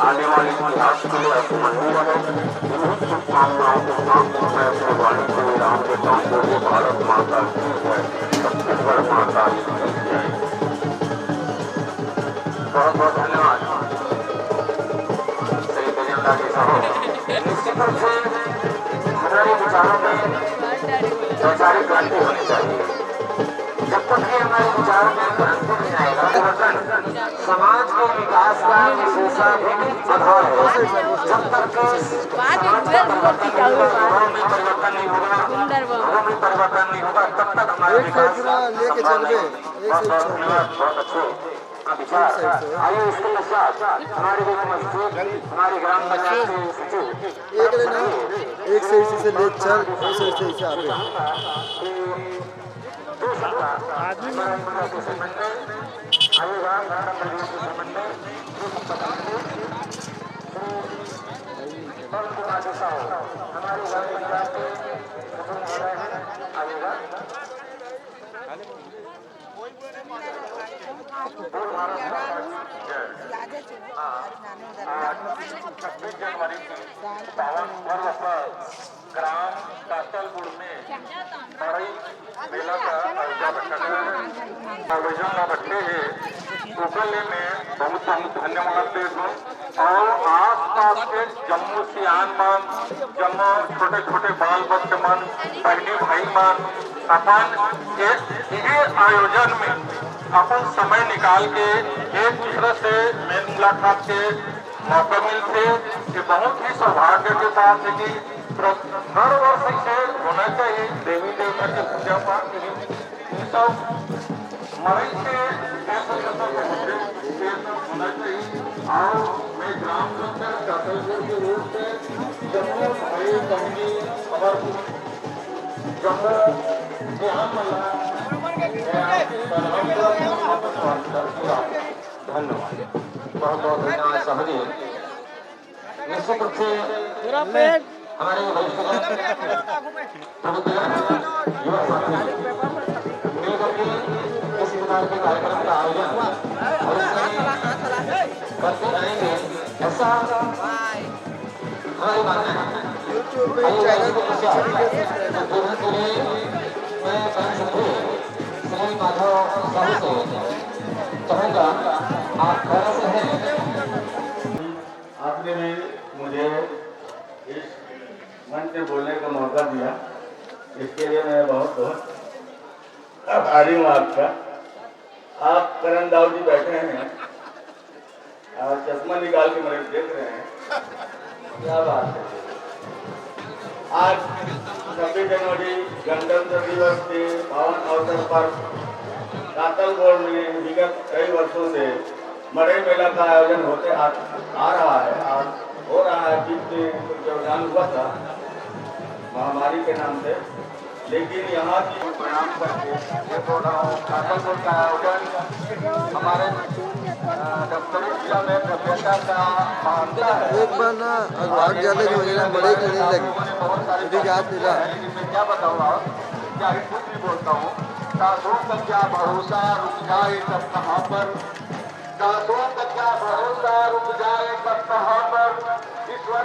आने वाले इतिहास के लिए अभिमन्यु रहे। इन्हीं शुभकामनाओं के साथ मैं अपने वाणी को विराम देता हूँ। बोलिए भारत माता की जय, छत्तीसगढ़ माता की जय। बहुत बहुत धन्यवाद श्री गजेंद्र जी साहब। निश्चित रूप से हमारे विचारों में वैचारिक क्रांति होनी चाहिए। जब तक कि हमारे विचारों में क्रांति नहीं आएगा, समाज के विकास का विशेषाधिक आधार है। जब तक समाज का परिवर्तन नहीं होगा, लोगों में परिवर्तन नहीं होगा, तब तक हमारे विकास बहुत अच्छे विचार। आइए इसके पश्चात हमारे हमारे ग्राम पंचायत के सचिव एक से इसी से ले चल, दूसरे से इसे आगे छब्बीस जनवरी की पावन पर्व पर ग्राम कातलपुर में बड़ी मेला का आयोजन रखते हैं। उसके में बहुत बहुत धन्यवाद देता हूँ। और आस पास के जम्मू सियान मन, जम्मू छोटे छोटे बाल बच्चे मन, बहनी भाई मन अपन ये आयोजन में अपन समय निकाल के एक दूसरे से मेल मुलाकात के मौका मिलते। ये बहुत ही सौभाग्य के साथ है कि हर वर्ष से होना चाहिए। देवी देवता की पूजा पाठ सब मरीज के होना चाहिए। और मैं ग्राम पंचायत कातलपुर के रूप से जम्मू भाई बहनी और जम्मू धन्यवाद, बहुत बहुत धन्यवाद सहजी। निश्चित रूप से हमारे युवा साथी मिलकर के इस प्रकार के कार्यक्रम का आयोजन करते रहेंगे, ऐसा हमारी मानना है। श्री माधव साहू से कहूँगा, आप घर से हैं। आपने भी मुझे इस मंच पे बोलने का मौका दिया, इसके लिए मैं बहुत बहुत आभारी हूँ आपका। आप करण दाऊ जी बैठे हैं और चश्मा निकाल के मेरे देख रहे हैं, क्या बात है। आज 26 जनवरी गणतंत्र दिवस के पावन अवसर पर कातलपुर में विगत कई वर्षों से मड़ई मेला का आयोजन होते आ रहा है और हो रहा है। बीच में कुछ व्यवधान हुआ था महामारी के नाम से, लेकिन यहाँ की प्रणाम करके कातलपुर का आयोजन हमारे दफ्तरी जिला में सभ्यता का मानता है। एक बार ना आग ज्यादा की वजह से बड़े की नहीं लगी, मुझे याद मिला। मैं क्या बताऊँ, क्या ही कुछ भी बोलता हूँ। दासों का क्या भरोसा रुक जाए तब कहाँ पर, दासों का क्या भरोसा रुक जाए तब कहाँ पर, ईश्वर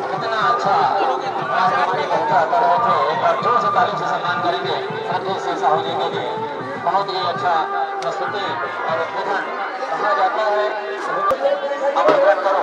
कितना अच्छा हमारे घंटा कर रहे थे। जोर से ताली से सम्मान करेंगे साहू जी के लिए। बहुत ही अच्छा प्रस्तुति और उद्बोधन माना जाता है। आमंत्रण करो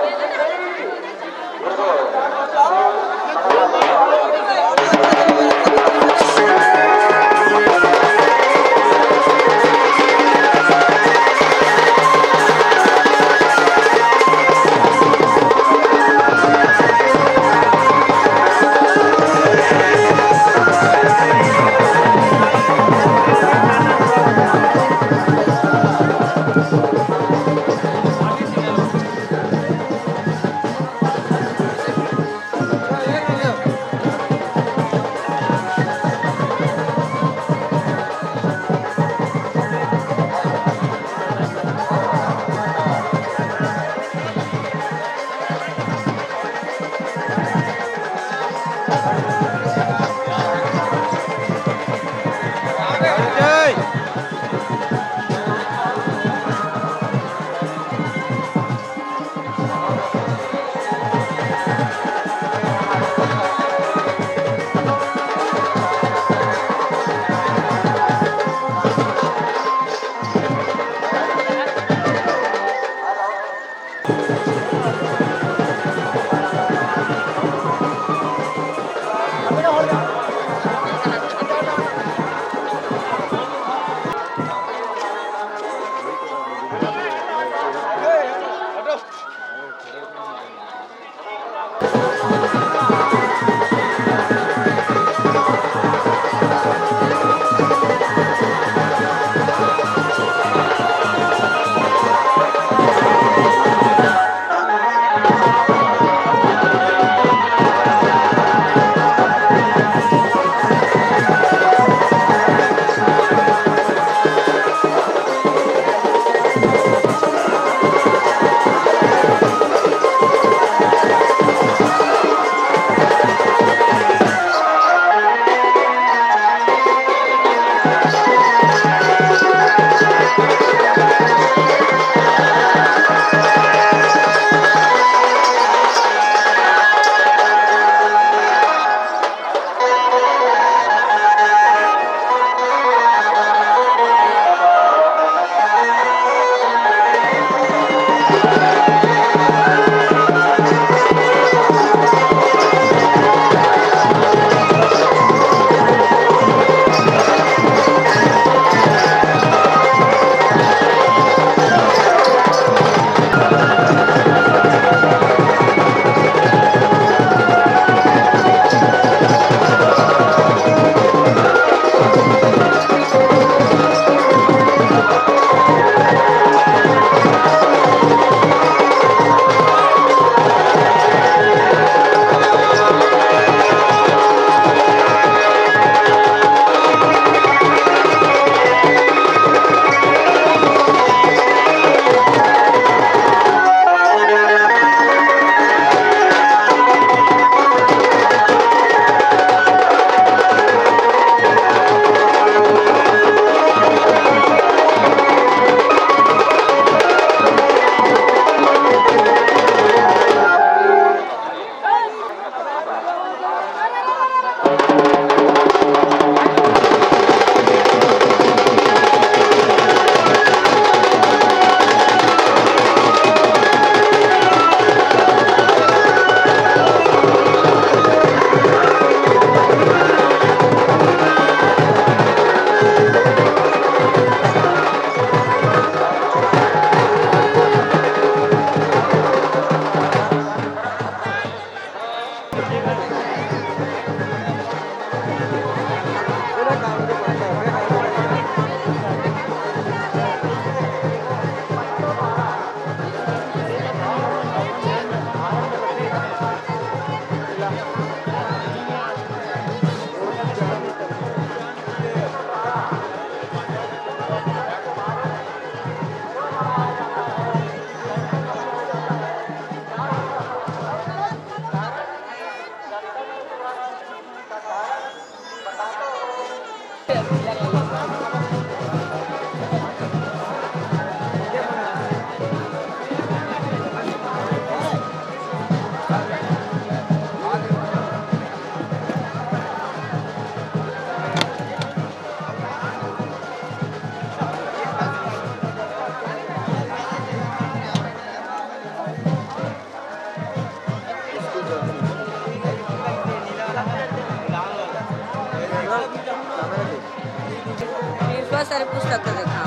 पुस्तक देखा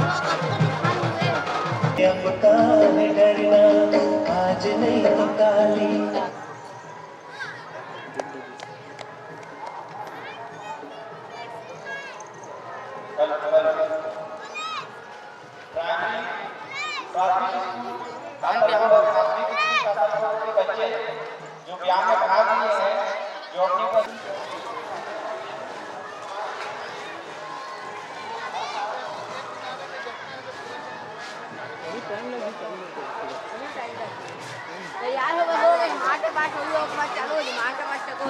अब काहे डरना आज नहीं निकाली बच्चे जो व्यायाम में भाग लिए हैं जो अपनी तैयार हो गए माँ के पास हो लोग मत चलो माँ के पास चलो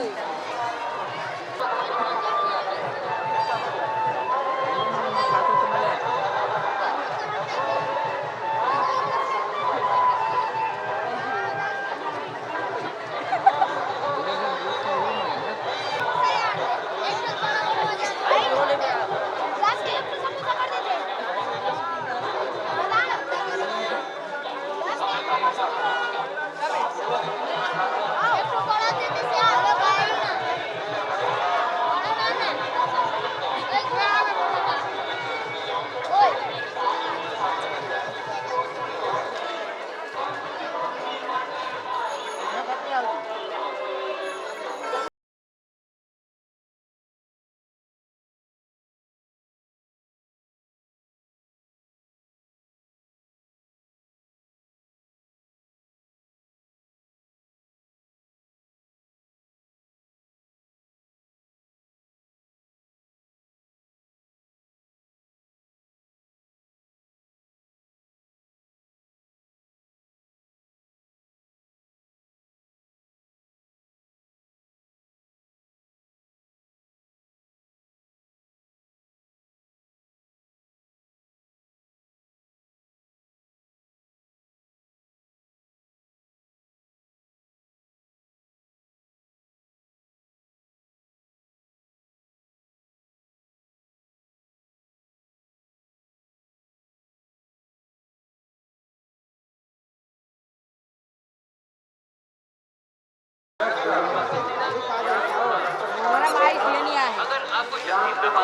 हमारा भाई लेने आया है अगर आपको यकीन न हो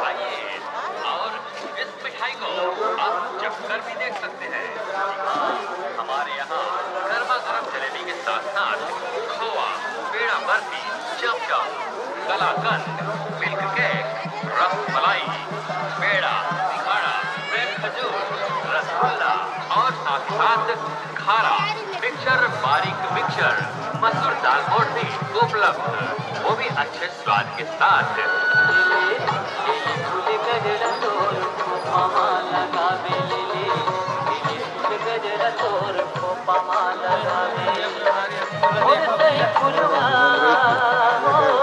आइए और इस मिठाई को आप चखकर भी देख सकते हैं। हमारे यहाँ गर्मा गर्म जलेबी के साथ साथ खोवा, पेड़ा बर्फी, चमचम, कलाकंद, मिल्क केक, रस मलाई, पेड़ा, सिंघाड़ा, प्रेम खजूर, रसगुल्ला और साथ ही साथ खारा मिक्सचर, बारीक मिक्सचर, मसूर दाल मोटी उपलब्ध, वो भी अच्छे स्वाद के साथ।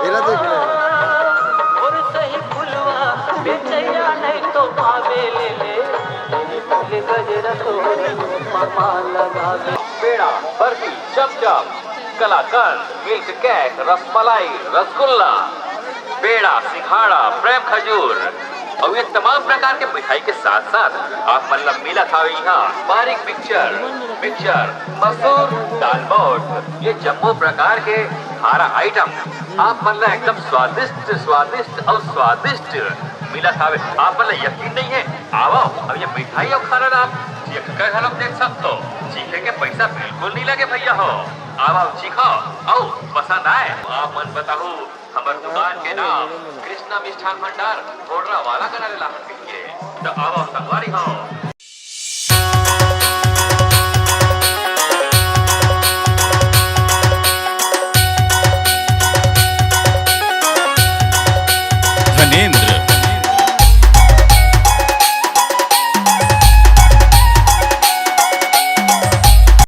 मेरा देख रहा है पेड़ा, बर्फी, चमचम, कलाकंद, मिल्क केक, रसमलाई, रसगुल्ला, पेड़ा, सिंघाड़ा, प्रेम खजूर और ये तमाम प्रकार के मिठाई के साथ साथ आप मतलब मिला था यहाँ बारीक मिक्सचर, मसूर दाल मोट, ये जम्मू प्रकार के खारा आइटम आप मतलब एकदम स्वादिष्ट और स्वादिष्ट मिला था। आप मतलब यकीन नहीं है, आओ अब ये मिठाई और खाना आप चीख लोग देख सकते हो, चीखे के पैसा बिल्कुल नहीं लगे भैया हो। आओ चीखो आओ पसंद आए आप मन बताओ। हमारे दुकान के नाम कृष्णा मिष्ठान भंडार बोर्डरा वाला का नारे लाहन के तो आओ संगवारी हो।